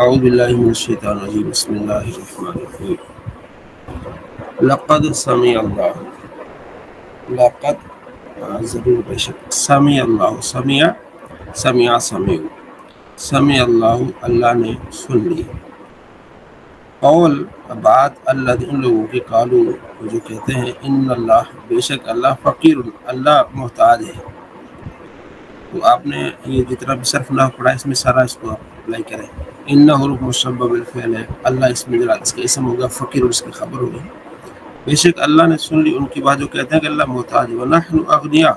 اعوذ باللہ من الشیطان الرجیم بسم اللہ الرحمن الرحیم لقد سمع اللہ لقد ضرور بے شک سمع اللہ سمع اللہ اللہ نے سن لی قول بات اللہ ان لوگوں کے قالو جو کہتے ہیں ان اللہ بے شک اللہ فقیر اللہ محتاج ہے. تو آپ نے یہ جتنا بھی صرف نہ پڑھا اس میں سارا اس کو آپ اپلائی کریں. انہ حروف مشبہ بالفعل ہے اللہ اس میں جرا اس کا اسم ہوگا فقیر اور اس کی خبر ہوگی. بے شک اللہ نے سن لی ان کی بات جو کہتے ہیں کہ اللہ محتاج ہے. ونحن اغنیاء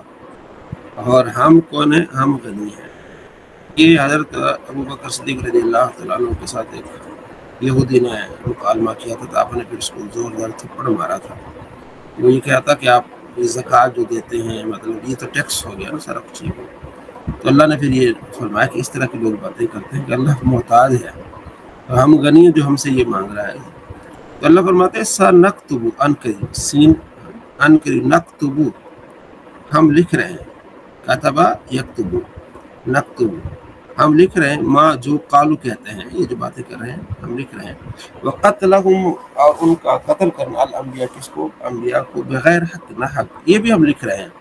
اور ہم کون ہیں ہم غنی ہیں. یہ حضرت ابوبکر صدیق رضی اللہ تعالیٰ عنہ کے ساتھ ایک یہودی نے مکالمہ کیا تھا تو آپ نے پھر اس کو زوردار تھپڑ مارا تھا. وہ یہ کہا تھا کہ آپ یہ زکوٰۃ جو دیتے ہیں مطلب یہ تو ٹیکس ہو گیا نا سارا کچھ. تو اللہ نے پھر یہ فرمایا کہ اس طرح کے لوگ باتیں کرتے ہیں کہ اللہ محتاج ہے اور ہم غنی ہیں جو ہم سے یہ مانگ رہا ہے. تو اللہ فرماتے ہیں سنکتب نکتب ہم لکھ رہے ہیں کتبہ یکتب نکتب ہم لکھ رہے ہیں ماں جو قالو کہتے ہیں یہ جو باتیں کر رہے ہیں ہم لکھ رہے ہیں. وقتلہم اور ان کا قتل کرنا الانبیاء کس کو انبیاء کو بغیر حق نہ حق یہ بھی ہم لکھ رہے ہیں.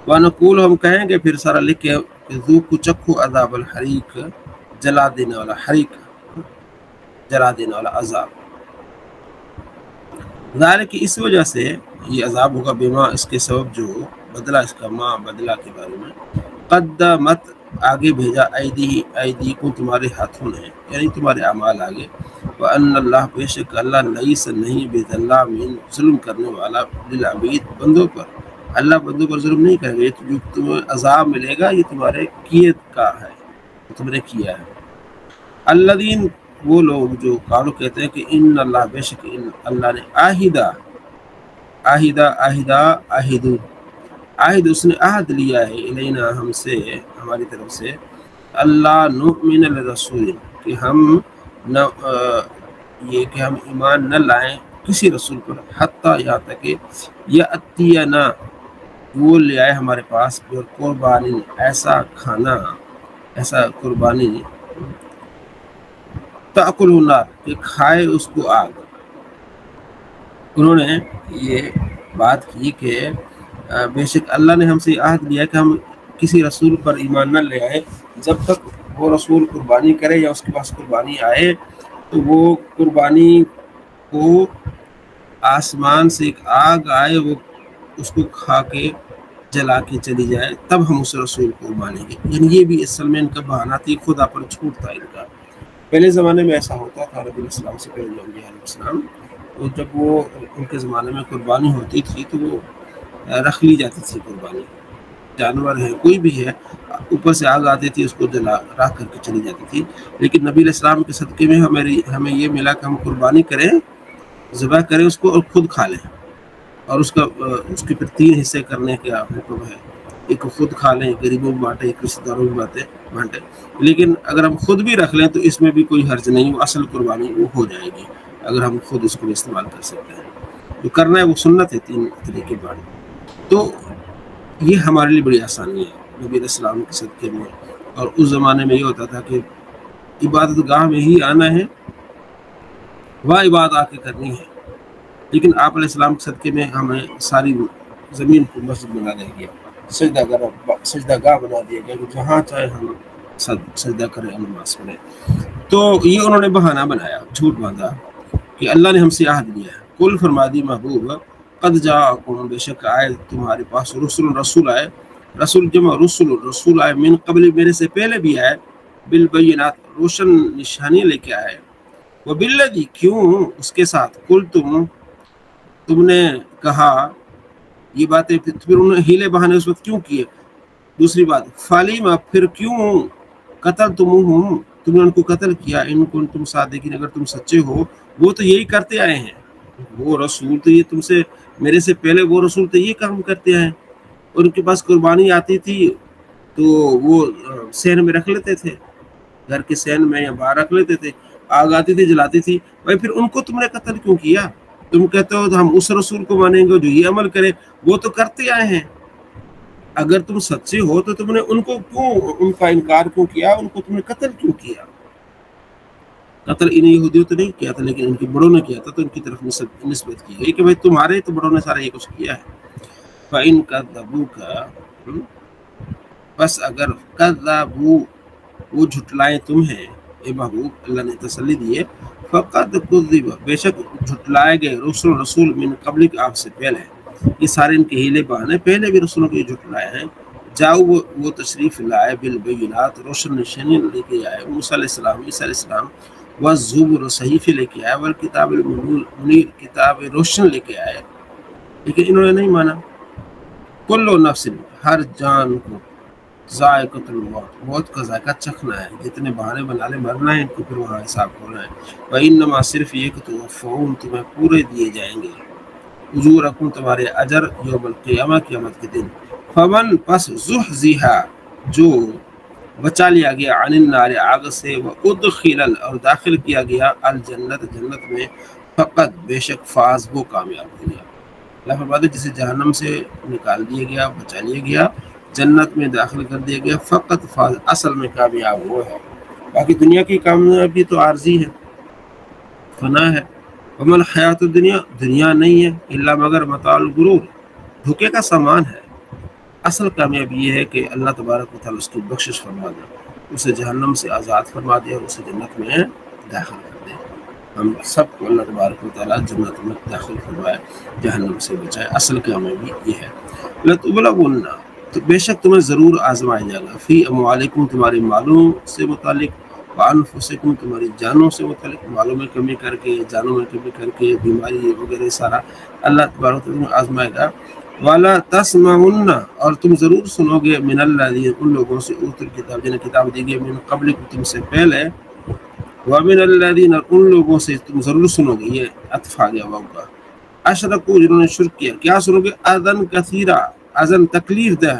وَنَقُولُ ہم کہیں گے پھر سارا لکھ کے ذوقوا چکھو عذاب الحریق جلا دینے والا حریق جلا دینے والا عذاب. ذالک اس وجہ سے یہ عذاب ہوگا بما اس کے سبب جو بدلہ اس کا ماں بدلہ کے بارے میں قدمت آگے بھیجا ایدیکم تمہارے ہاتھوں نے یعنی تمہارے اعمال آگے. وَأَنَّ اللَّهَ بے شک اللہ لیس نہیں بظلام ظلم کرنے والا للعبید بندوں پر. اللہ بندوں پر ظلم نہیں کرے گا. جو تمہیں عذاب ملے گا یہ تمہارے کیے کا ہے تم نے کیا ہے. الذین وہ لوگ جو قالو کہتے ہیں کہ ان اللہ بے شک اللہ نے عہد اس نے عہد لیا ہے الینا ہم سے ہماری طرف سے اللہ نؤمن لرسول کہ ہم ایمان نہ لائیں کسی رسول پر حتیٰ یہاں تک کہ یأتینا وہ لے آئے ہمارے پاس قربانی ایسا کھانا ایسا قربانی تأکل النار کہ کھائے اس کو آگ. انہوں نے یہ بات کی کہ بے شک اللہ نے ہم سے عہد لیا کہ ہم کسی رسول پر ایمان نہ لے آئے جب تک وہ رسول قربانی کرے یا اس کے پاس قربانی آئے تو وہ قربانی کو آسمان سے ایک آگ آئے وہ اس کو کھا کے جلا کے چلی جائے تب ہم اس رسول کو مانیں گے. یعنی یہ بھی اصل میں ان کا بہانہ تھی خدا پر چھوٹ تھا ان کا. پہلے زمانے میں ایسا ہوتا تھا نبی علیہ السلام سے پہلے انبیاء علیہ السلام تو جب وہ ان کے زمانے میں قربانی ہوتی تھی تو وہ رکھ لی جاتی تھی قربانی جانور ہے کوئی بھی ہے اوپر سے آگ آتی تھی اس کو جلا راکھ کر کے چلی جاتی تھی. لیکن نبی علیہ السلام کے صدقے میں ہمیں یہ ملا کہ ہم قربانی کریں ذبح کریں اس کو اور خود کھا لیں اور اس کے پھر 3 حصے کرنے کا حکم ہے. ایک خود کھا لیں ایک غریبوں میں بانٹے ایک رشتہ داروں میں بانٹے. لیکن اگر ہم خود بھی رکھ لیں تو اس میں بھی کوئی حرج نہیں وہ اصل قربانی وہ ہو جائے گی اگر ہم خود اس کو استعمال کر سکتے ہیں. جو کرنا ہے وہ سنت ہے 3 طریقے بعد. تو یہ ہمارے لیے بڑی آسانی ہے نبی علیہ السلام کے صدقے میں. اور اس زمانے میں یہ ہوتا تھا کہ عبادت گاہ میں ہی آنا ہے وہاں عبادت آ کے کرنی ہے. لیکن آپ علیہ السلام کے صدقے میں ہمیں ساری زمین کو مسجد بنا دیا گیا سجدہ گاہ بنا دیا گیا کہ جہاں چاہے ہم سجدہ کریں نماز پڑھیں. تو یہ انہوں نے بہانہ بنایا جھوٹ باندھا کہ اللہ نے ہم سے عہد لیا ہے. قل فرما دی محبوب قد جاءکم بے شک آئے تمہارے پاس رسول آئے رسول جمع رسول آئے من قبل میرے سے پہلے بھی آئے بالبینات روشن نشانیاں لے کے آئے. وبالذی کیوں اس کے ساتھ قل تم نے کہا یہ باتیں پھر انہوں نے ہیلے بہانے اس وقت کیوں کیے. دوسری بات فالیما پھر کیوں قتل تم نے ان کو قتل کیا ان کو تم صادقین اگر تم سچے ہو. وہ تو یہی کرتے آئے ہیں وہ رسول تو یہ تم سے میرے سے پہلے وہ رسول تو یہ کام کرتے آئے ہیں. ان کے پاس قربانی آتی تھی تو وہ سین میں رکھ لیتے تھے گھر کے سین میں یا باہر رکھ لیتے تھے آگ آتی تھی جلاتی تھی. بھائی پھر ان کو تم نے قتل کیوں کیا. تم کہتے ہو تو ہم اس رسول کو مانیں گے جو یہ عمل کرے وہ تو کرتے آئے ہیں. اگر تم سچے ہو تو تم نے ان کو کیوں ان کا انکار کیوں کیا ان کو تم نے قتل کیوں کیا. قتل ان یہودیوں تو نہیں کیا تھا لیکن ان کے بڑوں نے کیا تھا، تو ان کی طرف نسبت کی گئی کہ بھائی تمہارے تو بڑوں نے سارا یہ کچھ کیا ہے۔ فَإِن كَذَّبُوكَ، بس اگر کذبوا، وہ جھٹلائیں تمہیں، اے محبوب اللہ نے تسلی دی ہے، فقد کذب، بے شک جھٹلائے گئے رسول من قبل، آپ سے پہلے، یہ سارے ان کے ہیلے بہانے پہلے بھی رسولوں کے جھٹلائے ہیں۔ جاؤ وہ تشریف لائے بالبینات، روشن نشانی لے کے آئے، موسیٰ علیہ السلام، عیسیٰ علیہ السلام، والزبر، صحیفے لے کے آئے، والکتاب المنیر، کتاب روشن لے کے آئے، لیکن انہوں نے نہیں مانا۔ کل نفس، ہر جان کو، ذائقۃ الموت، موت کا ذائقہ چکھنا ہے، جتنے بہانے بنا لے مرنا ہے ان کو، پھر وہاں حساب ہونا ہے۔ وَإِنَّمَا، صرف یہ کہ توفون، تمہیں پورے دیے جائیں گے، اجورکم، تمہارے اجر، یوم القیامہ، قیامت کے دن۔ فمن، پس زحزحا، جو بچا لیا گیا، عن النار، آگ سے، وادخل، اور داخل کیا گیا، الجنت، جنت میں، فقط، بے شک، فاز، وہ کامیاب ہو گیا۔ اللہ فرماتے جسے جہنم سے نکال دیا گیا، بچا لیا گیا، جنت میں داخل کر دیا گیا، فقط فاز، اصل میں کامیاب وہ ہے۔ باقی دنیا کی کامیابی تو عارضی ہے، فنا ہے۔ وما الحیات الدنیا، دنیا نہیں ہے، الا مگر متاع الغرور، دھوکے کا سامان ہے۔ اصل کامیابی یہ ہے کہ اللہ تبارک و تعالیٰ اس کی بخشش فرما دے، اسے جہنم سے آزاد فرما دے اور اسے جنت میں داخل کر دے۔ ہم سب کو اللہ تبارک و تعالیٰ جنت میں داخل فرمائے، جہنم سے بچائے، اصل کامیابی یہ ہے۔ لَتُبْلَوُنَّ، تو بے شک تمہیں ضرور آزمایا جائے گا، فی اموالکم، تمہارے مالوں سے متعلق، وانفسکم، تمہاری جانوں سے متعلق، مالوں میں کمی کر کے، جانوں میں کمی کر کے، بیماری وغیرہ سارا اللہ تبارک و تعالیٰ آزمائے گا۔ والا تسمعن، اور تم ضرور سنو گے، من الذین، ان لوگوں سے، اوتوا الکتاب، جنہیں کتاب دی گئی، من قبلکم، تم سے پہلے، ومن الذین، ان لوگوں سے تم ضرور سنو گے، یہ عطف آ گیا واو کا، اشرکوا، جنہوں نے شرک کیا، کیا سنو گے، اذن کثیرا، اذن تکلیف دہ،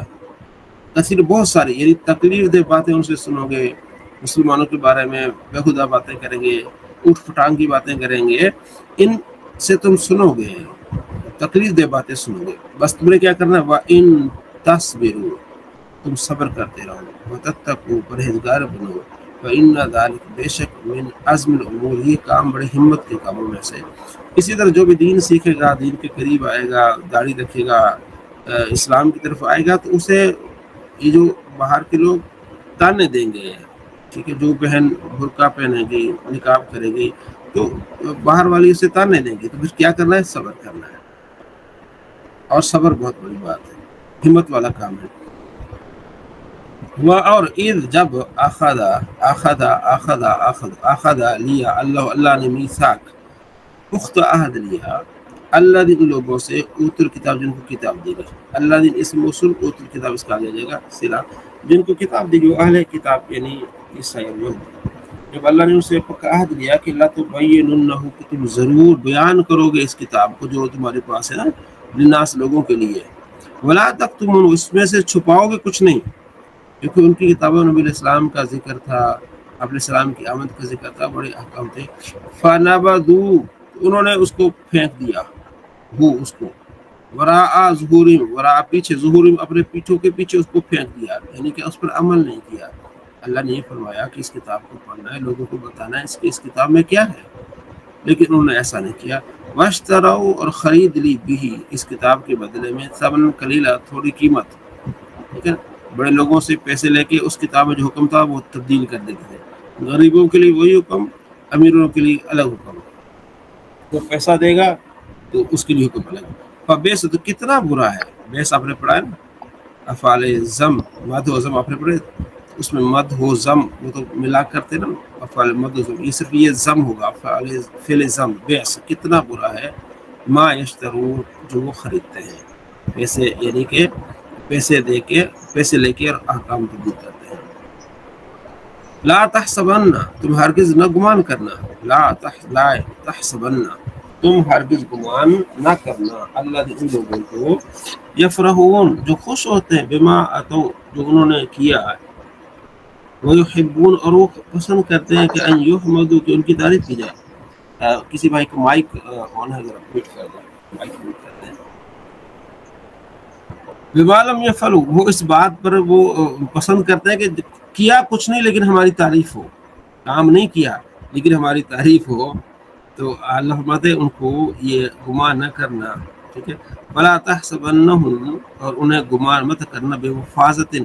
کثیر بہت ساری، یعنی تکلیف دہ باتیں ان سے سنو گے، مسلمانوں کے بارے میں بےہودہ باتیں کریں گے، اوٹ پٹانگ کی باتیں کریں گے، ان سے تم سنو گے، تکلیف دہ باتیں سنو گے، بس تم نے کیا کرنا ہے، وَإِن تَصْبِرُوا، تم صبر کرتے رہو، وَتَتَّقُوا، پرہیزگار بنو، فَإِنَّ ذَلِكَ، بے شک، من عزم الامور، یہ کام بڑے ہمت کے کاموں میں سے۔ اسی طرح جو بھی دین سیکھے گا، دین کے قریب آئے گا، داڑھی رکھے گا، اسلام کی طرف آئے گا، تو اسے یہ جو باہر کے لوگ تانے دیں گے، ٹھیک ہے، جو بہن برقع پہنے گی، نقاب کرے گی، تو باہر والی اسے تانے دیں گے، تو پھر کیا کرنا ہے، صبر کرنا ہے، اور صبر بہت بڑی بات ہے، ہمت والا کام ہے۔ اور اذ، جب، اخذ لیا اللہ نے، میثاق، پختہ عہد لیا، اللہ دن، لوگوں سے، اوتوا الکتاب، جن کو کتاب دی گئی، اللہ دن اسم موصول، اوتوا الکتاب اس کا آ جائے گا صلہ، جن کو کتاب دی گئی، اہل کتاب یعنی عیسائی اور یہود، جب اللہ نے ان سے پکا عہد لیا کہ لا تبیننہ، کہ تم ضرور بیان کرو گے اس کتاب کو جو تمہارے پاس ہے نا، للناس، لوگوں کے لیے، ولا تکتمون، اس میں سے چھپاؤ گے کچھ نہیں، کیونکہ ان کی کتابوں نبی علیہ السلام کا ذکر تھا، اپنے السلام کی آمد کا ذکر تھا، بڑے احکام تھے، فنبذوا، انہوں نے اس کو پھینک دیا، اس کو، وراء ظہورہم، وراء، پیچھے، ظہورہم، اپنے پیٹھوں کے پیچھے اس کو پھینک دیا، یعنی کہ اس پر عمل نہیں کیا۔ اللہ نے یہ فرمایا کہ اس کتاب کو پڑھنا ہے، لوگوں کو بتانا ہے اس کتاب میں کیا ہے، لیکن انہوں نے ایسا نہیں کیا۔ واشتروا، اور خرید لی، بھی، اس کتاب کے بدلے میں، ثمنا قلیلا، تھوڑی قیمت، ٹھیک ہے، بڑے لوگوں سے پیسے لے کے اس کتاب میں جو حکم تھا وہ تبدیل کر دیتے تھے، غریبوں کے لیے وہی حکم، امیروں کے لیے الگ حکم، وہ پیسہ دے گا تو اس کے لیے حکم الگ۔ فبیس، تو کتنا برا ہے، بیس آپ نے پڑھا ہے نا، افعال زم، مد و زم آپ نے پڑھے، اس میں مد ہو زم وہ تو ملا کرتے نا، افعال مد و زم، یہ صرف یہ زم ہوگا، افعال فعل زم، بیس، کتنا برا ہے، ما یشترون، جو وہ خریدتے ہیں، پیسے، یعنی کہ پیسے دے کے، پیسے لے کے اور احکام تبدیل کرتے ہیں۔ لا تحسبن، تم ہرگز نہ گمان کرنا، لا تحسبن، تم ہرگز گمان نہ کرنا، اللہ ان لوگوں کو، یفرحون، جو خوش ہوتے ہیں، بما اتوا، جو انہوں نے کیا، ویحبون، اور وہ پسند کرتے ہیں کہ ان یحمدوا، کہ ان کی تعریف کی جائے۔ کسی بھائی کو مائک آن ہے، ذرا میوٹ کر دیں، مائک میوٹ کر دیں۔ بما لم یفعلوا، وہ اس بات پر وہ پسند کرتے ہیں کہ کیا کچھ نہیں لیکن ہماری تعریف ہو، کام نہیں کیا لیکن ہماری تعریف ہو تو اللہ فرماتے ہیں ان کو یہ گمان نہ کرنا، ٹھیک ہے، ولا تحسبنہم، اور انہیں گمان مت کرنا بے مفازت،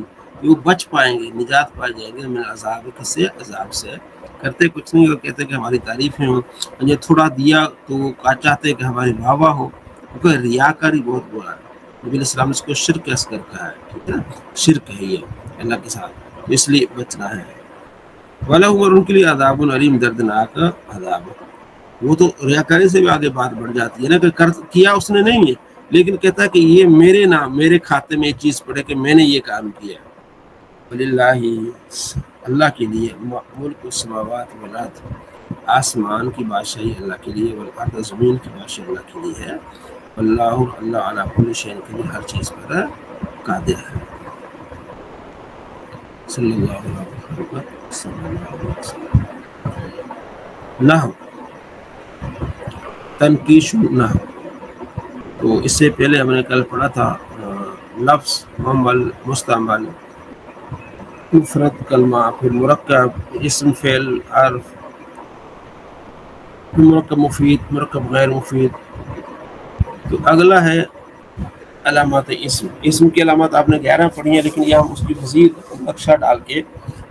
وہ بچ پائیں گے، نجات پا جائیں گے من عذاب، کس سے؟ عذاب سے۔ کرتے کچھ نہیں، وہ کہتے کہ ہماری تعریفیں ہوں، یہ تھوڑا دیا تو وہ چاہتے کہ ہماری واہ واہ ہو، کیونکہ ریاکاری بہت برا ہے۔ نبی علیہ السلام نے اس کو شرک اصغر کہا ہے، ٹھیک ہے، شرک ہے یہ اللہ کے ساتھ، اس لیے بچنا ہے۔ وَلَهُمْ، اور ان کے لیے عذاب علیم، دردناک عذاب۔ وہ تو ریاکاری سے بھی آگے بات بڑھ جاتی ہے نا، کہ کیا اس نے نہیں ہے، لیکن کہتا ہے کہ یہ میرے نام، میرے کھاتے میں یہ چیز پڑے کہ میں نے یہ کام کیا۔ وَلِلَّهِ، اللہ کے لیے، ملک السماوات والارض، آسمان کی بادشاہی اللہ کے لیے، والارض، زمین کی بادشاہی اللہ کے لیے ہے، واللہ، اللہ علی کل شیء قدیر، ہر چیز پر قادر ہے۔ صلی اللہ علیہ وسلم، صلی اللہ علیہ وسلم۔ نحو، تنقیش نحو، تو اس سے پہلے ہم نے کل پڑھا تھا لفظ، معمل، مستعمل، مفرد، کلمہ، پھر مرکب، اسم، فعل، حرف، مرکب مفید، مرکب غیر مفید۔ تو اگلا ہے علامات اسم۔ اسم کی علامات آپ نے 11 پڑھی ہیں، لیکن یہاں اس کی مزید نقشہ ڈال کے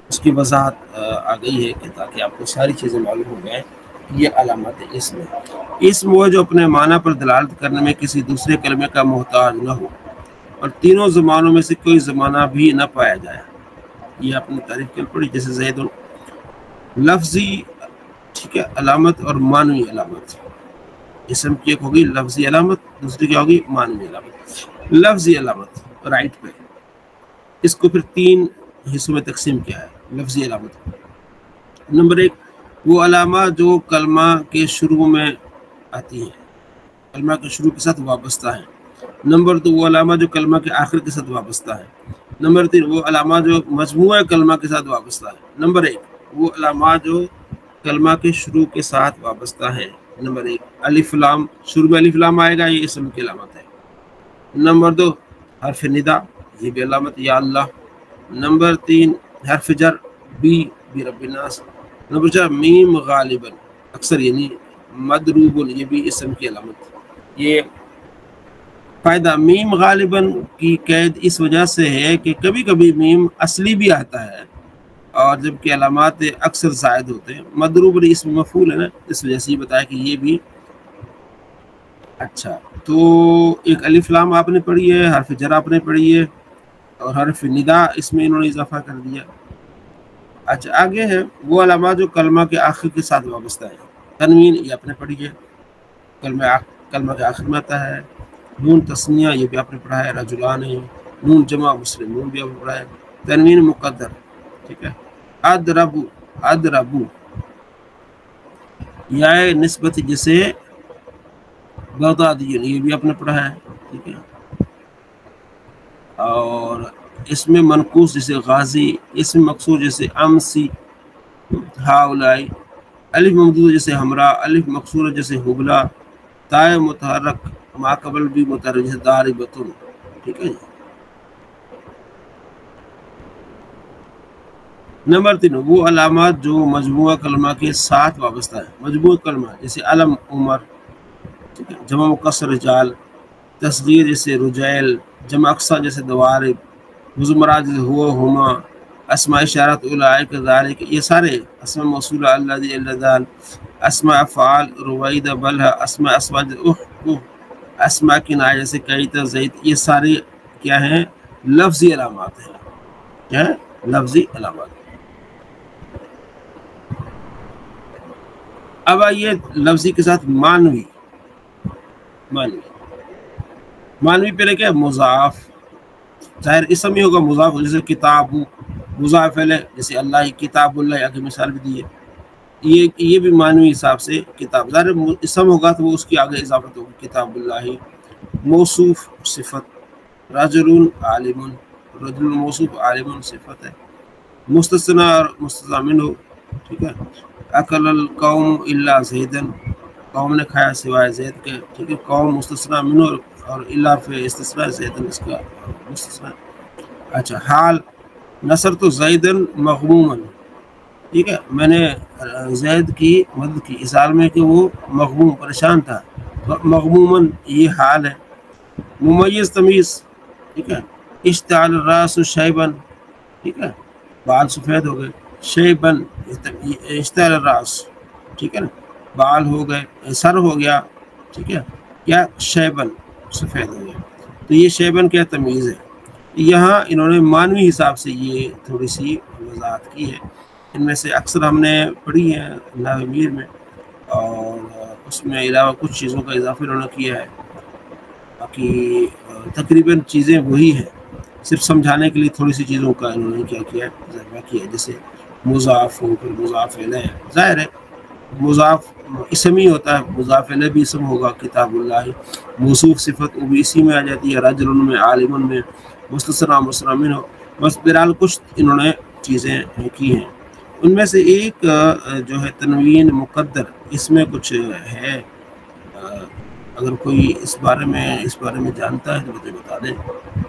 اس کی وضاحت آ گئی ہے کہ تاکہ آپ کو ساری چیزیں معلوم ہو جائیں۔ یہ علامات اسم ہے۔ اسم وہ جو اپنے معنی پر دلالت کرنے میں کسی دوسرے کلمے کا محتاج نہ ہو، اور تینوں زمانوں میں سے کوئی زمانہ بھی نہ پایا جائے۔ یہ اپنی تعریف کل پڑھی، جیسے زید، لفظی، ٹھیک ہے، علامت اور معنوی علامت۔ اسم کی ایک ہوگی لفظی علامت، دوسری کیا ہوگی؟ معنوی علامت۔ لفظی علامت رائٹ پہ، اس کو پھر 3 حصوں میں تقسیم کیا ہے لفظی علامت۔ نمبر 1، وہ علامہ جو کلمہ کے شروع میں آتی ہیں، کلمہ کے شروع کے ساتھ وابستہ ہیں۔ نمبر 2، وہ علامہ جو کلمہ کے آخر کے ساتھ وابستہ ہے۔ نمبر 3، وہ علامہ جو مجموعہ کلمہ کے ساتھ وابستہ ہے۔ نمبر 1، وہ علامہ جو کلمہ کے شروع کے ساتھ وابستہ ہے۔ نمبر 1، الف لام، شروع میں الف لام آئے گا، یہ اسم کی علامت ہے۔ نمبر 2، حرف ندا، یہ بھی علامت، یا اللہ۔ نمبر 3، حرف جر، بی رب الناس۔ نمبر 4، میم غالباً، اکثر، یعنی مضروب، یہ بھی اسم کی علامت۔ یہ فائدہ، میم غالباً کی قید اس وجہ سے ہے کہ کبھی کبھی میم اصلی بھی آتا ہے، اور جبکہ علامات اکثر زائد ہوتے ہیں۔ مضروب اسم مفعول ہے نا، اس وجہ سے یہ بتایا کہ یہ بھی۔ اچھا، تو ایک الف لام آپ نے پڑھی ہے، حرف جر آپ نے پڑھی ہے، اور حرف ندا اس میں انہوں نے اضافہ کر دیا۔ اچھا، آگے ہے وہ علامات جو کلمہ کے آخر کے ساتھ وابستہ ہے۔ تنوین، یہ آپ نے پڑھی ہے، کلمہ کے آخر میں آتا ہے۔ نون تسنیہ، یہ بھی آپ نے پڑھا ہے، رجلان۔ نون جمع مسلمون، بھی آپ نے پڑھا ہے۔ تنوین مقدر، ٹھیک ہے۔ ادربو، ادربو، یا نسبت جسے بغدادی، یہ بھی آپ نے پڑھا ہے، ٹھیک ہے۔ اور اس میں منقوص جیسے غازی، اس میں مقصور جیسے امسی، ہاولائی، الف ممدود جیسے ہمراہ، الف مقصور جیسے حبلا، تائے متحرک، ماقبل بھی متحرک جیسے داربتن، ٹھیک ہے۔ نمبر 3، وہ علامات جو مجموعہ کلمہ کے ساتھ وابستہ ہے۔ مجموعہ کلمہ جیسے علم عمر، ٹھیک ہے، جمع مکسر رجال، تصغیر جیسے رجیل، جمع اقصا جیسے دوارب، مضمرات جیسے ہوا ہما، اسماء اشارت اولئک ذالک، یہ سارے اسماء موصولہ الذی اللذان، اسماء افعال رویدہ بلہ، اسماء اسواج اسماء کنایہ جیسے کیتا زید، یہ سارے کیا ہیں؟ لفظی علامات ہیں۔ کیا ہے؟ لفظی علامات۔ اب آئیے لفظی کے ساتھ معنوی۔ معنوی پہلے کیا؟ مضاف، ظاہر اسم ہی ہوگا، مضاف جیسے کتاب، مضاف ہے جیسے اللہ، کتاب اللہ، آگے مثال بھی دی ہے۔ یہ بھی معنوی حساب سے کتاب، ظاہر اسم ہوگا تو وہ اس کی آگے اضافت ہوگی، کتاب اللہ۔ موصوف صفت، رجل عالم، رجل موصوف، عالم صفت ہے۔ مستثنی اور مستثنی منہ، ٹھیک ہے۔ اکل القوم الا زیدن، قوم نے کھایا سوائے زید کے، ٹھیک ہے۔ قوم مستثنی منہ اور الا فی استثناء زیدن، اس کا مستثنی۔ اچھا، حال، نصر تو زیدن مغمومن، ٹھیک ہے، میں نے زید کی مدد کی اس حال میں کہ وہ مغموم پریشان تھا، مغموماً یہ حال ہے. ممیز تمیز، ٹھیک ہے. اشتعل الراس شیبن، ٹھیک ہے، بال سفید ہو گئے. شیبن اشتعل الراس، ٹھیک ہے نا، بال ہو گئے، سر ہو گیا، ٹھیک ہے. کیا؟ شیبن، سفید ہو گیا. تو یہ شیبن کیا تمیز ہے. یہاں انہوں نے مانوی حساب سے یہ تھوڑی سی وضاحت کی ہے. ان میں سے اکثر ہم نے پڑھی ہے نحو میر میں، اور اس میں علاوہ کچھ چیزوں کا اضافہ انہوں نے کیا ہے. باقی تقریباً چیزیں وہی ہیں، صرف سمجھانے کے لیے تھوڑی سی چیزوں کا انہوں نے کیا کیا ہے، اضافہ کیا ہے. جیسے مضاف ہو، پھر مضاف الیہ. ظاہر ہے مضاف اسمی ہوتا ہے، مضاف الیہ بھی اسم ہوگا، کتاب اللہ. موصوف صفت وہ بھی اسی میں آ جاتی ہے، رجل میں، عالم میں، مستثنی مستثنی منہ. بس بہرحال کچھ انہوں نے چیزیں کی ہیں. ان میں سے ایک جو ہے تنوین مقدر، اس میں کچھ ہے. اگر کوئی اس بارے میں جانتا ہے تو مجھے بتا دیں.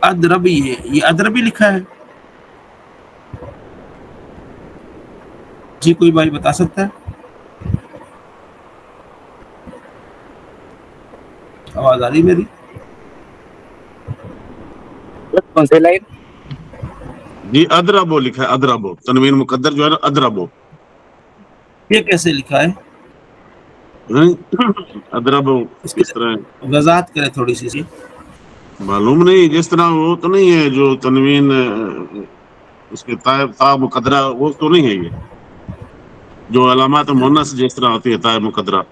ادربی ہے، یہ ادربی لکھا ہے. جی کوئی بھائی بتا سکتا ہے؟ آواز آ رہی میری؟ کون سی لائن؟ جی ادربو لکھا ہے، ادربو تنوین مقدر جو ہے نا، ادربو. یہ کیسے لکھا ہے؟ ادربو اس کی اس طرح وضاحت کریں تھوڑی سی. معلوم نہیں، جس طرح وہ تو نہیں ہے جو تنوین اس کے تا مقدرہ، وہ تو نہیں ہے یہ جو علامات مونس جس طرح ہوتی ہے تا مقدرہ.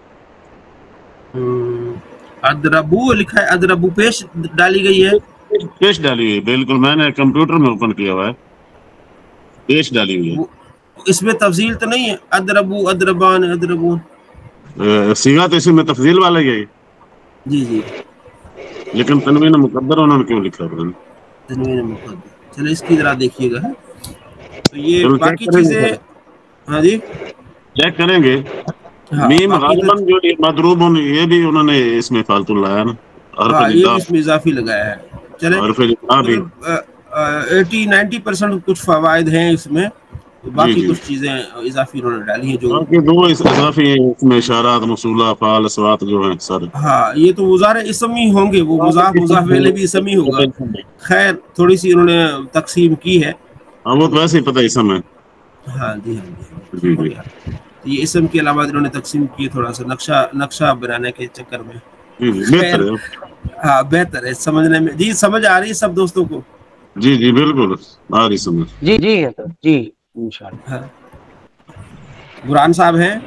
ادربو لکھا ہے، ادربو پیش ڈالی گئی ہے. پیش ڈالی ہوئی، بالکل میں نے کمپیوٹر میں اوپن کیا ہوا ہے، پیش ڈالی ہوئی اس میں تفضیل تو نہیں ہے؟ ادربو، ادربان، ادربون. ہے. صیغہ تو اسی میں تفضیل والا ہی ہے، جی جی. لیکن تنوین مقدر انہوں نے کیوں لکھا ہے؟ تنوین مقدر. چلے اس کی ذرا دیکھیے گا. تو یہ چلو چیک باقی کریں گے چیزیں، سر، ہاں جی، چیک کریں گے. ہاں میم باقی تو غالباً جو یہ مضروب، یہ بھی انہوں نے اس میں فالتو لایا نا، حرف ہاں یہ ندا بھی اس میں اضافی لگایا ہے. چلے حرف ندا بھی. مطلب 80-90% کچھ فوائد ہیں اس میں. جی باقی جی، کچھ چیزیں اضافی انہوں نے ڈالی ہیں جو باقی دو اضافی ہیں اس میں، اشارات، موصولہ، فعال، اسوات جو ہیں سارے. ہاں یہ تو وزار اسم ہی ہوں گے، وہ مضاف الیہ بھی اسم ہی ہوگا. خیر تھوڑی سی انہوں نے تقسیم کی ہے. ہاں وہ تو ویسے ہی پتہ اسم ہے. ہاں جی، ہاں جی، جی ہو جی گیا. یہ اسم کے علاوہ انہوں نے تقسیم کی تھوڑا سا نقشہ بنانے کے چکر میں. جی جی، خیر بہتر ہے. ہاں بہتر ہے سمجھنے میں. جی سمجھ آ رہی ہے سب دوستوں کو؟ جی جی بالکل آ رہی سمجھ. جی جی جی انشاءاللہ. ہاں برہان صاحب ہیں؟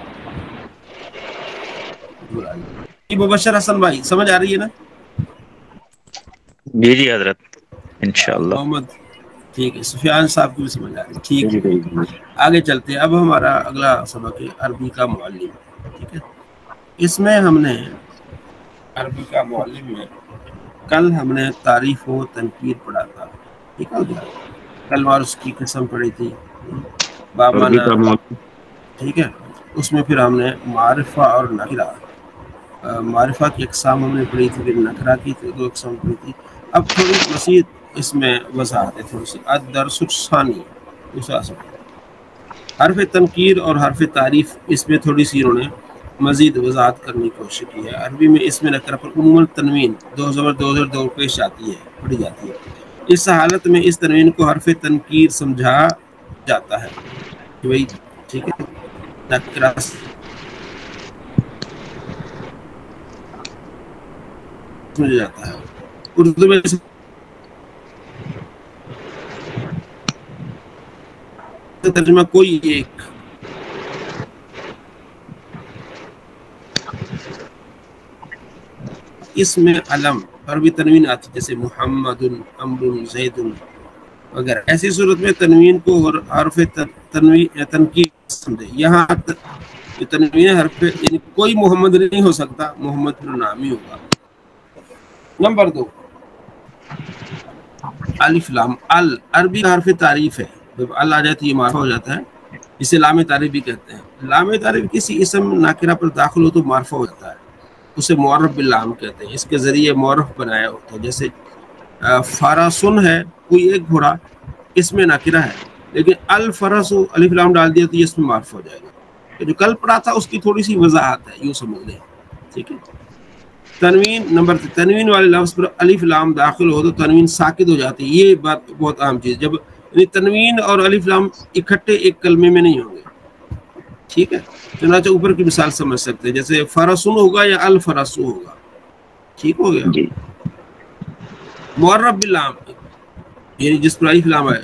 مبشر حسن بھائی سمجھ آ رہی ہے نا؟ جی جی حضرت انشاءاللہ. محمد ٹھیک ہے. سفیان صاحب کو بھی سمجھ آ رہی ہے. ٹھیک جی ہے. جی آگے چلتے ہیں. اب ہمارا اگلا سبق ہے عربی کا معلم. ٹھیک ہے، اس میں ہم نے عربی کا معلم میں کل ہم نے تعریف و تنکیر پڑھا تھا. ٹھیک ہے، کل اور اس کی قسم پڑھی تھی عربی بامانہ. کا معلم. ٹھیک ہے، اس میں پھر ہم نے معرفہ اور نکرہ، معرفہ کی اقسام ہم نے پڑھی تھی، پھر نکرہ کی 2 اقسام پڑھی تھی. اب تھوڑی مزید اس میں وضاحت ہے تھوڑی سی. الدرس الثانی، دوسرا سبق، حرف تنکیر اور حرف تعریف. اس میں تھوڑی سی انہوں نے مزید وضاحت کرنے کی کوشش کی ہے. عربی میں اس میں نکرہ پر عموماً تنوین 2 زبر 2 زبر 2 پیش آتی ہے، پڑھی جاتی ہے. اس حالت میں اس تنوین کو حرف تنکیر سمجھا جاتا ہے کہ بھائی ٹھیک ہے نکرہ سمجھا جاتا ہے. اردو میں ترجمہ کوئی ایک. اس میں علم پر بھی تنوین آتی جیسے محمد، عمر، زید وغیرہ. ایسی صورت میں تنوین کو حرف تنکیر سمجھے. یہاں جو تنوین حرف یعنی کوئی محمد نہیں ہو سکتا، محمد پھر نام ہی ہوگا. نمبر 2 الف لام. عربی کا حرف تعریف ہے. جب ال آ جاتی ہے معرفہ ہو جاتا ہے، اسے لام تعریف بھی کہتے ہیں. لام تعریف کسی اسم ناکرہ پر داخل ہو تو معرفہ ہو جاتا ہے، اسے معرف باللام کہتے ہیں. اس کے ذریعے معرف بنایا ہوتا ہے. جیسے فاراسن ہے کوئی ایک گھوڑا، اس میں ناکرہ ہے لیکن الفرس الف لام ڈال دیا تو یہ اس میں معرف ہو جائے گا. جو کل پڑھا تھا اس کی تھوڑی سی وضاحت ہے، یوں سمجھ لیں. ٹھیک ہے. تنوین نمبر 3، تنوین والے لفظ پر الف لام داخل ہو تو تنوین ساکت ہو جاتی ہے. یہ بات بہت عام چیز، جب یعنی تنوین اور الف لام اکٹھے ایک کلمے میں نہیں ہوں گے. ٹھیک ہے. چنانچہ اوپر کی مثال سمجھ سکتے ہیں، جیسے فرسن ہوگا یا الفرسو ہوگا. ٹھیک ہو گیا. جی معرب باللام یعنی جس پر الف لام ہے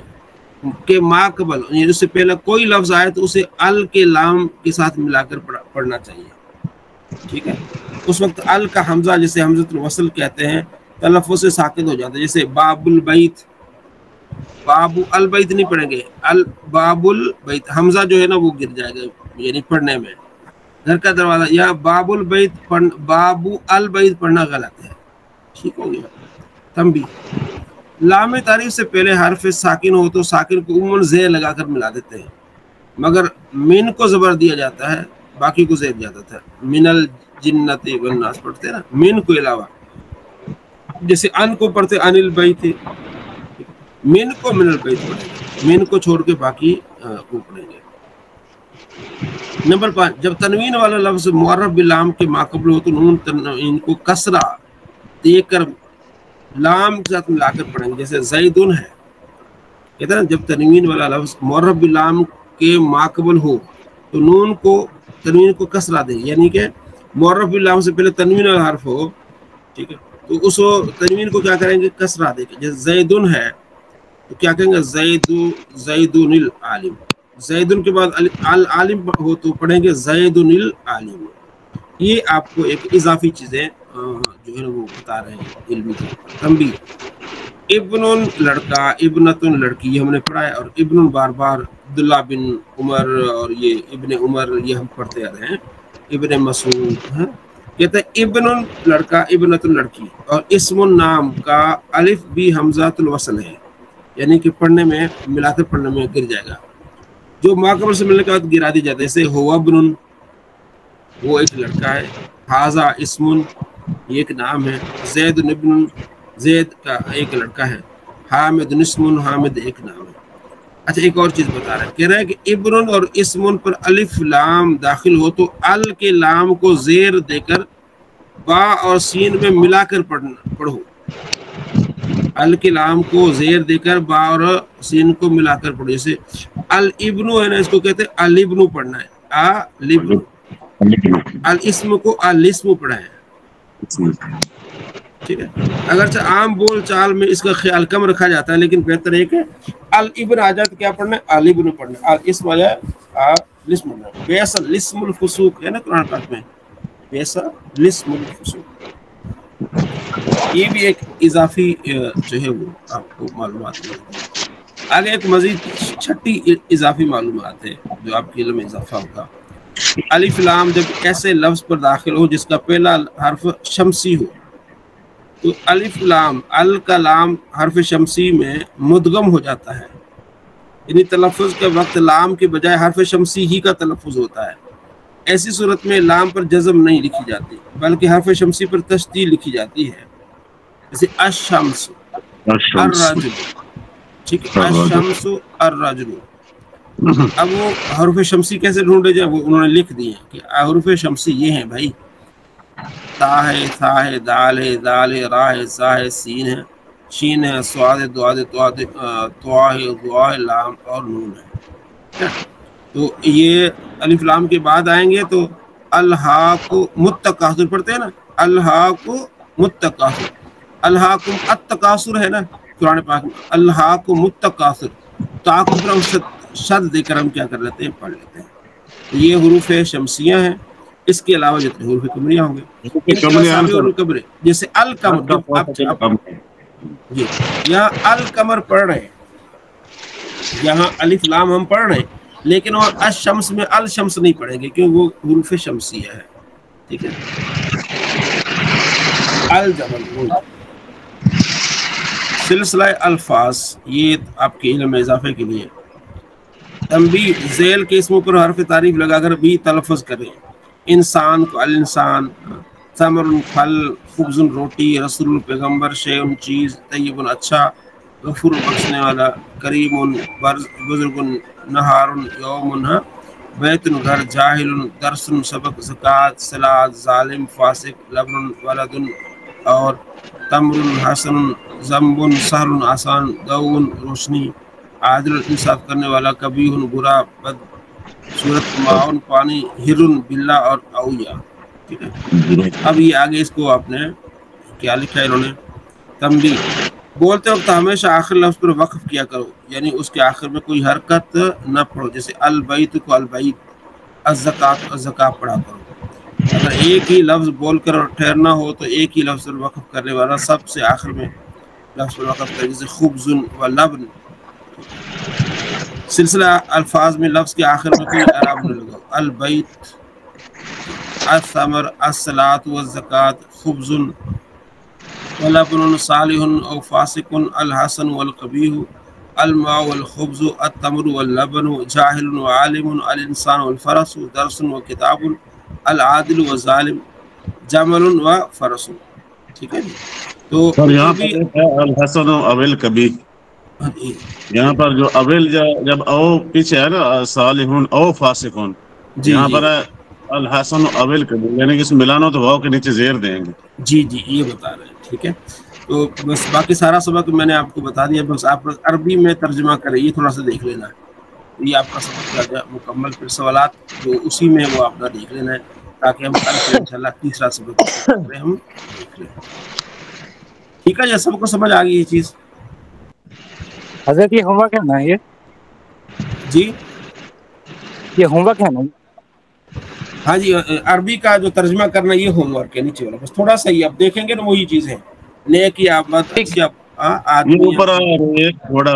کہ ما قبل، یعنی اس سے پہلے کوئی لفظ آئے تو اسے ال کے لام کے ساتھ ملا کر پڑھنا چاہیے. ٹھیک ہے. اس وقت ال کا حمزہ جسے حمزۃ الوصل کہتے ہیں تلفظ سے ساکت ہو جاتا ہے. جیسے باب البیت، باب البیت نہیں پڑھیں گے، باب البیت حمزہ جو ہے نا وہ گر جائے گا یعنی پڑھنے میں. گھر کا دروازہ یا باب البیت باب البیت پڑھنا غلط ہے. ٹھیک ہو گیا. تنبیہ، لام تعریف سے پہلے حرف ساکن ہو تو ساکن کو عموماً زیر لگا کر ملا دیتے ہیں، مگر من کو زبر دیا جاتا ہے، باقی کو زیر جاتا ہے. من الجنت والناس پڑھتے ہیں نا من کو علاوہ، جیسے ان کو پڑھتے ان البیت، من کو من البیت پڑھیں گے، من کو چھوڑ کے باقی کو پڑھیں گے. نمبر 5، جب تنوین والا لفظ معرب باللام کے ماقبل ہو تو نون تنوین کو کسرہ دے کر لام کے ساتھ ملا کر پڑھیں گے. جیسے زیدن ہے، کہتے ہیں نا جب تنوین والا لفظ معرب باللام کے ماقبل ہو تو نون کو تنوین کو کسرہ دیں، یعنی کہ معرب باللام سے پہلے تنوین والا حرف ہو. ٹھیک ہے. تو اس تنوین کو کیا کریں گے؟ کسرہ دے کے. جیسے زیدن ہے تو کیا کہیں گے؟ زیدن العالم. زیدن کے بعد العالم ہو تو پڑھیں گے زیدن العالم. یہ آپ کو ایک اضافی چیزیں جو ہے وہ بتا رہے ہیں علمی طور پر. تنبیہ، ابن لڑکا، ابنتن لڑکی، یہ ہم نے پڑھا ہے. اور ابن بار بار عبداللہ بن عمر اور یہ ابن عمر یہ ہم پڑھتے آ رہے ہیں. ابن مسعود کہتے ہیں ابن لڑکا، ابنتن لڑکی. اور اسم نام کا الف بھی حمزۃ الوصل ہے، یعنی کہ پڑھنے میں ملا کر پڑھنے میں گر جائے گا. جو ماقبل سے ملنے کے بعد گرا دی جاتا ہے. جیسے ہو ابن، وہ ایک لڑکا ہے. حاذا اسم، یہ ایک نام ہے. زید ابن، زید کا ایک لڑکا ہے. حامد اسم، حامد ایک نام ہے. اچھا ایک اور چیز بتا رہے ہیں، کہہ رہے ہیں کہ ابن اور اسم پر الف لام داخل ہو تو ال کے لام کو زیر دے کر با اور سین میں ملا کر پڑھو. ال کے لام کو زیر دے کر با اور سین کو ملا کر پڑھو. جیسے الابن ہے نا، اس کو کہتے ہیں الابن پڑھنا ہے، الابن. الاسم کو الاسم پڑھا ہے. ٹھیک ہے. اگرچہ عام بول چال میں اس کا خیال کم رکھا جاتا ہے، لیکن بہتر ہے کہ الابن آ جائے تو کیا پڑھنا ہے؟ الابن پڑھنا ہے. الاسم آ جائے الاسم پڑھنا ہے. بیس الاسم الفسوق ہے نا قرآن پاک میں، بیس الاسم الفسوق. یہ بھی ایک اضافی جو ہے وہ آپ کو معلومات ہے. آگے ایک مزید چھٹی اضافی معلومات ہے جو آپ کے علم میں اضافہ ہوگا. الف لام جب ایسے لفظ پر داخل ہو جس کا پہلا حرف شمسی ہو تو الف لام، ال کا لام حرف شمسی میں مدغم ہو جاتا ہے، یعنی تلفظ کے وقت لام کے بجائے حرف شمسی ہی کا تلفظ ہوتا ہے. ایسی صورت میں لام پر جزم نہیں لکھی جاتی بلکہ حرف شمسی پر تشدید لکھی جاتی ہے. جیسے الشمس، الرجل. ٹھیک ہے. الشمس الرجل. اب وہ حروف شمسی کیسے ڈھونڈے جائے؟ وہ انہوں نے لکھ دیے کہ حروف شمسی یہ ہیں بھائی، تا ہے، ثا ہے، دال ہے، دال ہے، را ہے، سا ہے، سین ہے، شین ہے، سواد ہے، دعا ہے، طوا ہے، دعا ہے، لام اور نون ہے. تو یہ الف لام کے بعد آئیں گے تو الحاق متکاثر پڑھتے ہیں نا، الحاق متکاثر. الحاقم التکاثر ہے نا قرآن پاک میں، الحاق متکاثر. تا کو پھر ہم شد دے کر ہم کیا کر لیتے ہیں؟ پڑھ لیتے ہیں. تو یہ حروف شمسیہ ہیں. اس کے علاوہ جتنے حروف قمریہ ہوں گے، جیسے القمر. جی یہاں القمر پڑھ رہے ہیں، یہاں الف لام ہم پڑھ رہے ہیں، لیکن اور الشمس میں الشمس نہیں پڑھیں گے کیونکہ وہ حروف شمسیہ ہے. ٹھیک ہے. الجبل، سلسلہ الفاظ، یہ آپ کے علم میں اضافے کے لیے. تنبیہ، ذیل کے اسموں پر حرف تعریف لگا کر بھی تلفظ کریں. انسان کو الانسان، ثمر پھل، خبز روٹی، رسول پیغمبر، شیء چیز، طیب اچھا، غفور بخشنے والا، کریم بزرگ، نہار یوم بیت گھر، جاہل درس سبق، زکوٰۃ صلاۃ، ظالم فاسق، لبن ولد اور تمر حسن، ذنب سہل آسان، دون روشنی، عادل انصاف کرنے والا، کبیح برا، بد صورت، معاون پانی، ہرن بلا اور اویا. ٹھیک ہے. اب یہ آگے اس کو آپ نے کیا لکھا ہے انہوں نے، تنبیہ، بولتے وقت ہمیشہ آخر لفظ پر وقف کیا کرو، یعنی اس کے آخر میں کوئی حرکت نہ پڑھو، جیسے البیت کو البیت، الزکات الزکات پڑھا کرو. اگر ایک ہی لفظ بول کر ٹھہرنا ہو تو ایک ہی لفظ پر وقف کرنے والا سب سے آخر میں لفظ پر وقف کرے، جیسے خبز و لبن. سلسلہ الفاظ میں لفظ کے آخر میں کوئی اعراب نہ لگاؤ، البیت، الثمر، الصلاۃ والزکات، خبز ولبن صالح او فاسق، الحسن والقبیح، الماء والخبز، التمر واللبن، جاہل وعالم، الانسان والفرس، درس وکتاب، العادل وظالم، جمل وفرس. ٹھیک ہے جی. تو سر یہاں پر الحسن و اول کبھی، یہاں پر جو اول جب او پیچھے ہے نا صالحون او فاسقون، جی یہاں جی پر ہے الحسن و اول کبھی، یعنی کہ اس ملانو تو واو کے نیچے زیر دیں گے. جی جی یہ بتا رہے ہیں. ٹھیک ہے. تو بس باقی سارا سبق میں نے آپ کو بتا دیا، بس آپ عربی میں ترجمہ کریں، یہ تھوڑا سا دیکھ لینا ہے. یہ آپ کا سبق کا مکمل، پھر سوالات جو اسی میں وہ آپ کا دیکھ لینا ہے، تاکہ ہم کل پھر انشاءاللہ تیسرا سبق اس کے بعد ہم دیکھ لیں. ٹھیک ہے. یہ سب کو سمجھ آ گئی یہ چیز؟ حضرت یہ ہوم ورک ہے نا، جی یہ ہوم ورک ہے نا. ہاں جی. عربی کا جو ترجمہ کرنا یہ ہوم ورک ہے نیچے والا، بس تھوڑا سا ہی آپ دیکھیں گے نا وہی چیز ہے. نیکی آباد اچھی یہ آدمی، اوپر ایک گھوڑا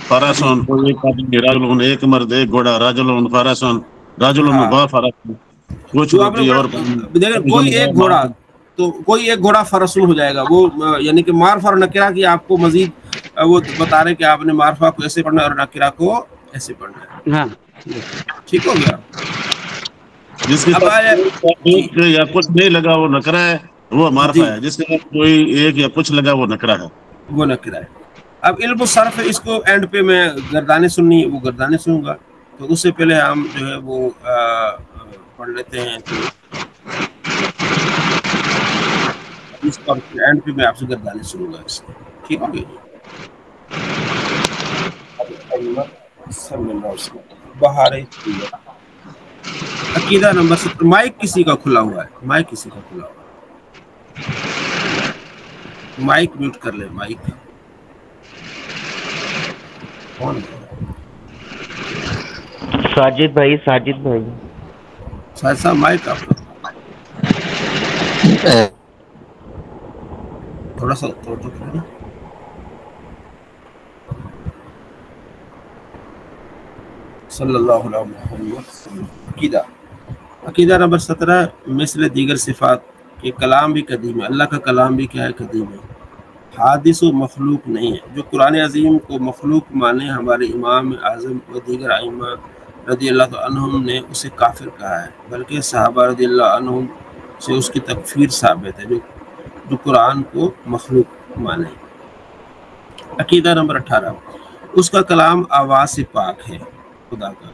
فرسون، کوئی ایک آدمی راجلون، ایک مرد ایک گھوڑا، راجلون فرسون، راجلون ہاں با فرسون، کچھ جو آپ نے روٹی اور دیکھیں کوئی ایک گھوڑا، تو کوئی ایک گھوڑا فرسون ہو جائے گا وہ، یعنی کہ معرفہ اور نکرہ کی آپ کو مزید وہ بتا رہے کہ آپ نے معرفہ کو ایسے پڑھنا ہے اور نکرہ کو ایسے پڑھنا ہے. ہاں ٹھیک ہو گیا. جس کے اب ساتھ جی ایک یا کچھ نہیں لگا وہ نکرہ ہے، وہ معرفہ جی ہے. جس کے ساتھ کوئی ایک یا کچھ لگا وہ نکرہ ہے. وہ نکرہ ہے. اب علم الصرف ہے، اس کو اینڈ پہ میں گردانے سننی وہ گردانے سنوں گا، تو اس سے پہلے ہم جو ہے وہ پڑھ لیتے ہیں. تو اس پر اینڈ پہ میں آپ سے گردانے سنوں گا اس سے. ٹھیک ہو گیا. بہار عقیدہ نمبر 70. مائک کسی کا کھلا ہوا ہے، مائک کسی کا کھلا ہوا ہے، مائک میوٹ کر لیں. مائک ساجد بھائی، ساجد بھائی شاید صاحب مائک آپ کا تھوڑا سا توجہ کریں. صلی اللہ علیہ وسلم. عقیدہ عقیدہ نمبر 17. مثل دیگر صفات کہ کلام بھی قدیم ہے، اللہ کا کلام بھی کیا ہے؟ قدیم ہے، حادث و مخلوق نہیں ہے. جو قرآن عظیم کو مخلوق مانے ہمارے امام اعظم و دیگر ائمہ رضی اللہ عنہم نے اسے کافر کہا ہے، بلکہ صحابہ رضی اللہ عنہم سے اس کی تکفیر ثابت ہے جو قرآن کو مخلوق مانے. عقیدہ نمبر 18. اس کا کلام آواز سے پاک ہے، خدا کا،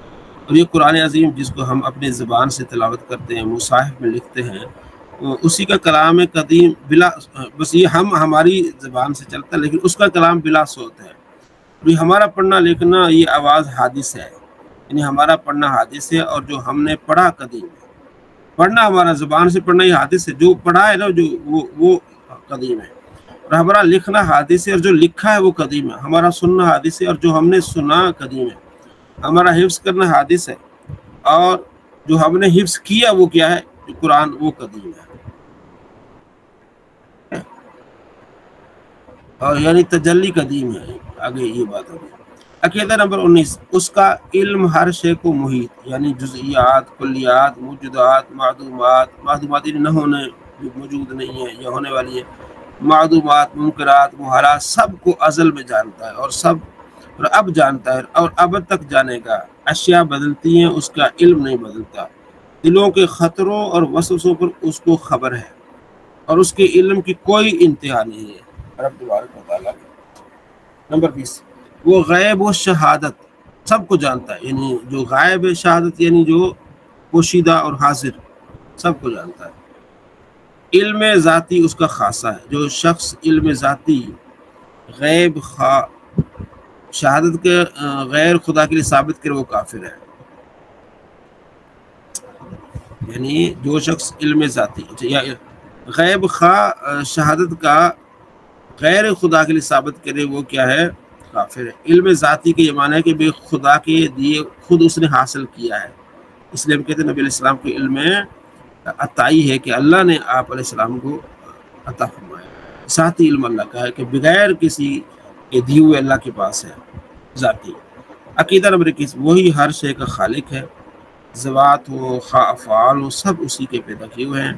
اور یہ قرآن عظیم جس کو ہم اپنی زبان سے تلاوت کرتے ہیں، مصاحف میں لکھتے ہیں، اسی کا کلام قدیم بلا، بس یہ ہماری زبان سے چلتا ہے، لیکن اس کا کلام بلا صوت ہے. ہمارا پڑھنا لکھنا یہ آواز حادث ہے، یعنی ہمارا پڑھنا حادث ہے، اور جو ہم نے پڑھا قدیم ہے. پڑھنا ہمارا زبان سے پڑھنا یہ حادث ہے، جو پڑھا ہے نا جو وہ قدیم ہے، اور ہمارا لکھنا حادث ہے، اور جو لکھا ہے وہ قدیم ہے. ہمارا سننا حادث ہے، اور جو ہم نے سنا قدیم ہے. ہمارا حفظ کرنا حادث ہے، اور جو ہم نے حفظ کیا وہ کیا ہے؟ قرآن، وہ قدیم ہے. اور یعنی تجلی قدیم ہے. آگے یہ بات ہوگی. عقیدہ نمبر 19. اس کا علم ہر شے کو محیط، یعنی جزئیات، کلیات، موجودات، معدومات نہ ہونے، جو موجود نہیں ہے یا ہونے والی ہے، معدومات، منکرات، محالات، سب کو ازل میں جانتا ہے، اور اب جانتا ہے، اور اب تک جانے گا. اشیاء بدلتی ہیں، اس کا علم نہیں بدلتا. دلوں کے خطروں اور وسوسوں پر اس کو خبر ہے، اور اس کے علم کی کوئی انتہا نہیں ہے. رب تبارک و تعالیٰ نمبر 20 وہ غیب و شہادت سب کو جانتا ہے، یعنی جو غائب ہے، شہادت یعنی جو پوشیدہ اور حاضر سب کو جانتا ہے۔ علم ذاتی اس کا خاصہ ہے، جو شخص علم ذاتی غیب شہادت کے غیر خدا کے لیے ثابت کرے وہ کافر ہے۔ یعنی جو شخص علم ذاتی یا غیب شہادت کا غیر خدا کے لیے ثابت کرے وہ کیا ہے؟ کافر ہے۔ علم ذاتی کے یہ معنی ہے کہ بے خدا کے دیے خود اس نے حاصل کیا ہے، اس لیے ہم کہتے ہیں نبی علیہ السلام کے علم عطائی ہے کہ اللہ نے آپ علیہ السلام کو عطا فرمایا، ذاتی علم اللہ کا ہے کہ بغیر کسی کے دیے ہوئے اللہ کے پاس ہے ذاتی۔ عقیدہ نمبر 21 وہی ہر شے کا خالق ہے، ذوات ہو افعال ہو سب اسی کے پیدا کیے ہوئے ہیں۔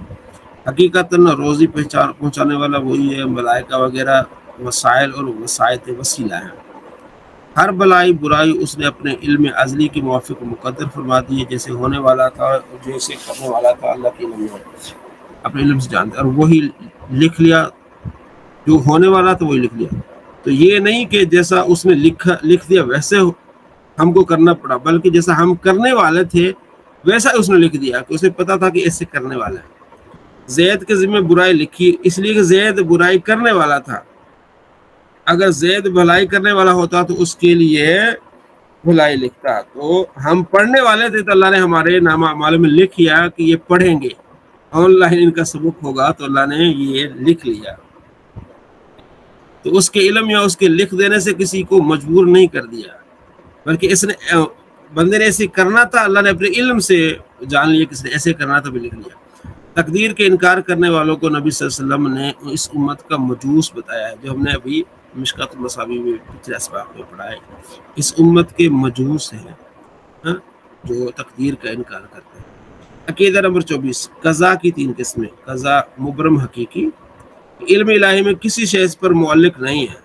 حقیقتاً روزی پہنچانے والا وہی ہے، ملائکہ وغیرہ وسائل اور وسائط وسیلہ ہیں۔ ہر بلائی برائی اس نے اپنے علم ازلی کے موافق مقدر فرما دی ہے، جیسے ہونے والا تھا جیسے کرنے والا تھا اللہ کے علم میں اپنے علم سے جانتے، اور وہی لکھ لیا، جو ہونے والا تھا وہی لکھ لیا۔ تو یہ نہیں کہ جیسا اس نے لکھ دیا ویسے ہم کو کرنا پڑا، بلکہ جیسا ہم کرنے والے تھے ویسا اس نے لکھ دیا کہ اسے پتا تھا کہ ایسے کرنے والا ہے۔ زید کے ذمہ برائی لکھی اس لیے کہ زید برائی کرنے والا تھا، اگر زید بھلائی کرنے والا ہوتا تو اس کے لیے بھلائی لکھتا۔ تو ہم پڑھنے والے تھے تو اللہ نے ہمارے نامہ اعمال میں لکھ کیا کہ یہ پڑھیں گے، آن لائن ان کا سبق ہوگا، تو اللہ نے یہ لکھ لیا۔ تو اس کے علم یا اس کے لکھ دینے سے کسی کو مجبور نہیں کر دیا، بلکہ اس نے بندے نے ایسے کرنا تھا، اللہ نے اپنے علم سے جان لیا کہ اس نے ایسے کرنا تھا بھی لکھ لیا۔ تقدیر کے انکار کرنے والوں کو نبی صلی اللہ علیہ وسلم نے اس امت کا مجوس بتایا ہے، جو ہم نے ابھی مشکات المصابی میں پچھلے اسباق میں پڑھا ہے۔ اس امت کے مجوس ہیں جو تقدیر کا انکار کرتے ہیں۔ عقیدہ نمبر 24 قضا کی 3 قسمیں۔ قضا مبرم حقیقی، علم الہی میں کسی شے پر معلق نہیں ہے،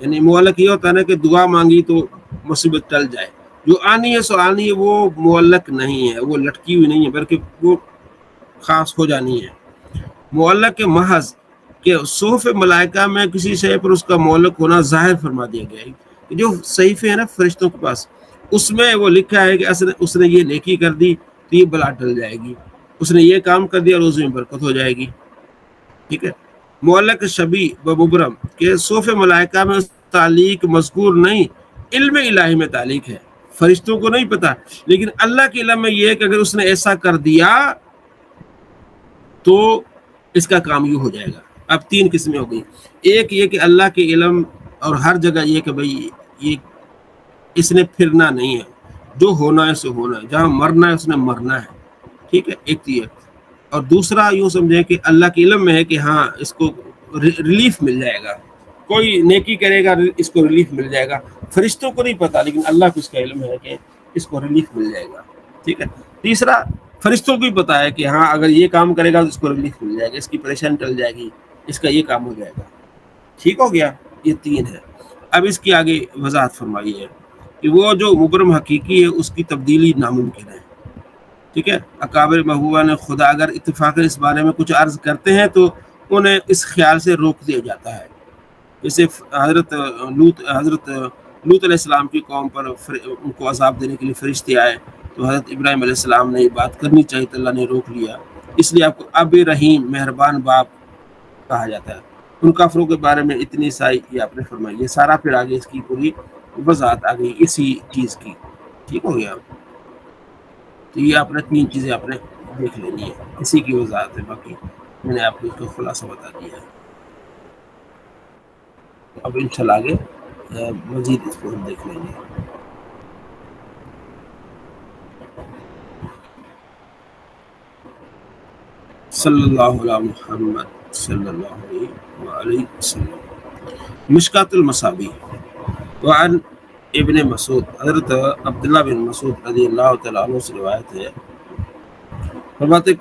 یعنی معلق یہ ہوتا ہے نا کہ دعا مانگی تو مصیبت ٹل جائے، جو آنی ہے سو آنی ہے، وہ معلق نہیں ہے، وہ لٹکی ہوئی نہیں ہے، بلکہ وہ خاص ہو جانی ہے۔ معلق کے محض کہ صحف ملائکہ میں کسی شے پر اس کا معلق ہونا ظاہر فرما دیا گیا ہے، جو صحیفے ہیں نا فرشتوں کے پاس، اس میں وہ لکھا ہے کہ اس نے یہ نیکی کر دی تو یہ بلا ٹل جائے گی، اس نے یہ کام کر دیا روزی میں برکت ہو جائے گی، ٹھیک ہے۔ معلق شبیہ و مبرم کہ صحف ملائکہ میں تعلیق مذکور نہیں، علم الہی میں تعلیق ہے، فرشتوں کو نہیں پتا، لیکن اللہ کے علم میں یہ ہے کہ اگر اس نے ایسا کر دیا تو اس کا کام یوں ہو جائے گا۔ اب 3 قسمیں ہو گئی۔ ایک یہ کہ اللہ کے علم اور ہر جگہ یہ کہ بھئی یہ اس نے پھرنا نہیں ہے، جو ہونا ہے سو ہونا ہے، جہاں مرنا ہے اس نے مرنا ہے، ٹھیک ہے، ایک تو یہ۔ اور دوسرا یوں سمجھیں کہ اللہ کے علم میں ہے کہ ہاں اس کو ریلیف مل جائے گا، کوئی نیکی کرے گا اس کو ریلیف مل جائے گا، فرشتوں کو نہیں پتا لیکن اللہ کو اس کا علم ہے کہ اس کو ریلیف مل جائے گا، ٹھیک ہے۔ تیسرا فرشتوں کو بھی پتا ہے کہ ہاں اگر یہ کام کرے گا تو اس کو ریلیف مل جائے گا، اس کی پریشانی ٹل جائے گی، اس کا یہ کام ہو جائے گا، ٹھیک ہو گیا۔ یہ 3 ہے۔ اب اس کی آگے وضاحت فرمائی ہے کہ وہ جو مبرم حقیقی ہے اس کی تبدیلی ناممکن ہے، ٹھیک ہے۔ اکابر محبوبہ نے خدا اگر اتفاقاً اس بارے میں کچھ عرض کرتے ہیں تو انہیں اس خیال سے روک دیا جاتا ہے، جیسے حضرت لوط علیہ السلام کی قوم پر ان کو عذاب دینے کے لیے فرشتے آئے تو حضرت ابراہیم علیہ السلام نے یہ بات کرنی چاہیے تو اللہ نے روک لیا، اس لیے آپ کو اب رحیم مہربان باپ کہا جاتا ہے۔ ان کافروں کے بارے میں اتنی سائی یہ آپ نے فرمائی، یہ سارا پھر آگے اس کی پوری وضاحت آ گئی اسی چیز کی، ٹھیک ہو گیا۔ تو یہ آپ نے 3 چیزیں آپ نے دیکھ لینی ہے، اسی کی وضاحت ہے، باقی میں نے آپ کو اس کا خلاصہ بتا دیا ہے۔ اب انشاءاللہ آگے مزید اس کو ہم دیکھ لیں گے۔ صلی اللہ علیہ محمد صلی اللہ علیہ وسلم۔ مشکات المصابی وعن ابن مسعود، حضرت عبداللہ بن مسعود رضی اللہ تعالیٰ عنہ سے روایت ہے، فرماتے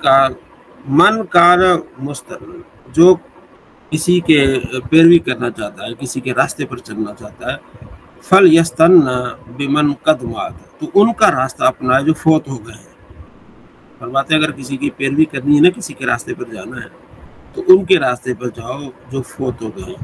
من کان مستقل، جو کسی کے پیروی کرنا چاہتا ہے، کسی کے راستے پر چلنا چاہتا ہے، فل یستنی بمن قد مات، تو ان کا راستہ اپنا جو فوت ہو گئے ہیں۔ فرماتے اگر کسی کی پیروی کرنی ہے نا، کسی کے راستے پر جانا ہے تو ان کے راستے پر جاؤ جو فوت ہو گئے ہیں۔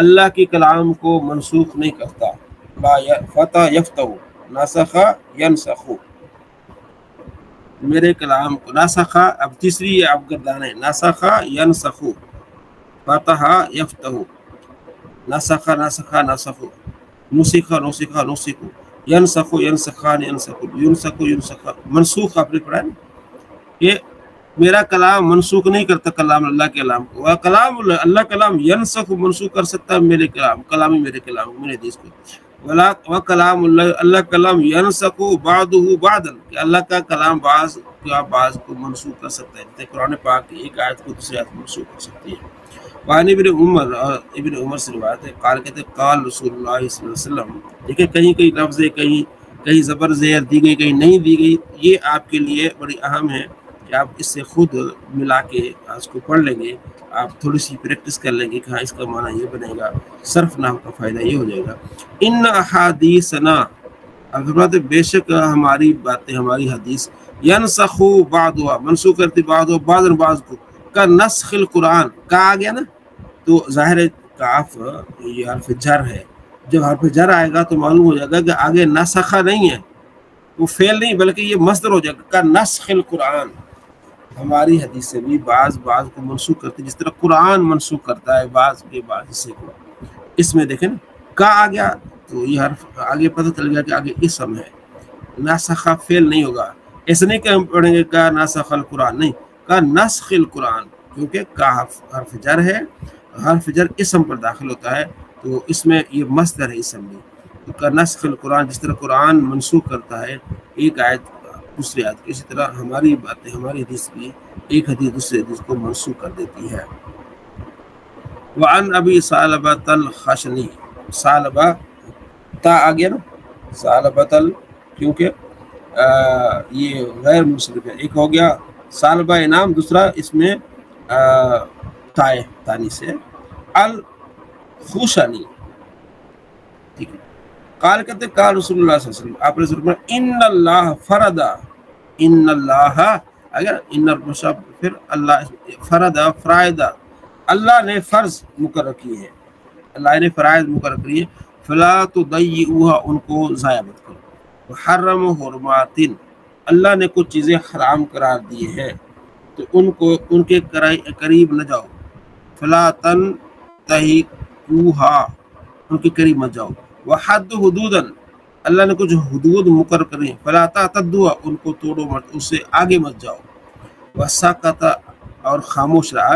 اللہ کی کلام کو منسوخ نہیں کرتا. لا فتح یفتح نسخ ینسخ، میرے کلام کو نسخ، اب تیسری اب گردان ہے، نسخ ینسخ، فتح یفتح، نسخ نسخ نسخ، نسخ نسخ نسخ، ینسخ ینسخان ینسخ، ینسخ ینسخ، منسوخ آپ نے پڑھا ہے کہ میرا کلام منسوخ نہیں کرتا کلام اللہ کے کلام کو، وہ کلام اللہ کلام ینسخ منسوخ کر سکتا ہے میرے کلام، کلامی میرے کلام میرے حدیث کو، وہ کلام اللہ کلام ینسخ بعضہ بعضا، کہ اللہ کا کلام بعض کو منسوخ کر سکتا ہے، جیسے قرآن پاک کی ایک آیت کو دوسری آیت منسوخ کر سکتی ہے. وعن ابن عمر، ابن عمر سے روایت ہے، قال کہتے قال رسول اللہ صلی اللہ علیہ وسلم، دیکھیں کہیں لفظ کہیں زبر زیر دی گئی کہیں نہیں دی گئی، یہ آپ کے لیے بڑی اہم ہے کہ آپ اس سے خود ملا کے اس کو پڑھ لیں گے، آپ تھوڑی سی پریکٹس کر لیں گے کہ ہاں اس کا معنی یہ بنے گا، صرف نام کا فائدہ یہ ہو جائے گا. ان احادیثنا، اب بے شک ہماری باتیں، ہماری حدیث، ینسخ بعضها منسوخ کرتی بعض کو، کا نسخ القرآن، کا آ گیا نا تو ظاہر کاف یہ حرف جر ہے، جب حرف جر آئے گا تو معلوم ہو جائے گا کہ آگے نسخ نہیں ہے، وہ فعل نہیں بلکہ یہ مصدر ہو جائے گا، کا نسخ القرآن. ہماری حدیث سے بھی بعض کو منسوخ کرتی، جس طرح قرآن منسوخ کرتا ہے بعض کے بعض حصے کو. اس میں دیکھیں نا کا آ گیا تو یہ حرف آگے پتہ چل گیا کہ آگے اسم ہے، نسخ فعل نہیں ہوگا. ایسے نہیں کہ ہم پڑھیں گے کا نسخ القرآن، نہیں، کا نسخ القرآن، کیونکہ کا حرف جر ہے، حرف جر اسم پر داخل ہوتا ہے تو اس میں یہ مصدر ہے اسم میں. تو کا نسخ القرآن، جس طرح قرآن منسوخ کرتا ہے ایک آیت دوسری آیت، اسی طرح ہماری باتیں، ہماری حدیث بھی ایک حدیث دوسری حدیث کو منسوخ کر دیتی ہے. وعن ابی ثعلبۃ الخشنی، ثعلبہ تا آ گیا نا، ثعلبۃ کیونکہ یہ غیر منصرف ہے، ایک ہو گیا ثعلبہ انعام، دوسرا اس میں تائے تانی سے الخشنی، ٹھیک ہے. قال کہتے قال رسول اللہ صلی اللہ علیہ وسلم، آپ نے فرمایا ان اللہ فرد، ان اللہ، اگر ان الرشب پھر اللہ فرد فرائض، اللہ نے فرض مقرر کیے ہیں، اللہ نے فرائض مقرر کیے، فلا تضيعوها، ان کو ضائع مت کرو. حرم حرمات، اللہ نے کچھ چیزیں حرام قرار دیے ہیں تو ان کو ان کے قریب نہ جاؤ. فلا تنتهكوها، ان کے قریب مت جاؤ. وحد حدودا، اللہ نے کچھ حدود مقرر کریں، فلا تعتدوها، ان کو توڑو مت، اس سے آگے مت جاؤ. وسکت، اور خاموش رہا،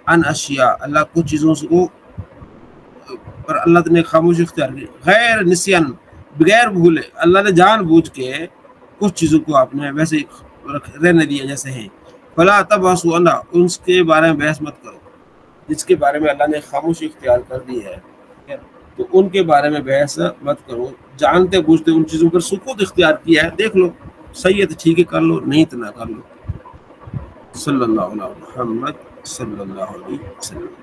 ان اشیاء، اللہ کچھ چیزوں کو پر اللہ نے خاموش اختیار کی، غیر نسیان، بغیر بھولے، اللہ نے جان بوجھ کے کچھ چیزوں کو آپ نے ویسے رہنے دیا جیسے ہیں. فلا تبحثوا عنہا، ان کے بارے میں بحث مت کرو، جس کے بارے میں اللہ نے خاموشی اختیار کر دی ہے تو ان کے بارے میں بحث مت کرو. جانتے بوجھتے ان چیزوں پر سکوت اختیار کیا ہے، دیکھ لو صحیح ہے تو ٹھیک ہے کر لو، نہیں تو نہ کر لو. صلی اللہ علیہ محمد صلی اللہ علیہ وسلم.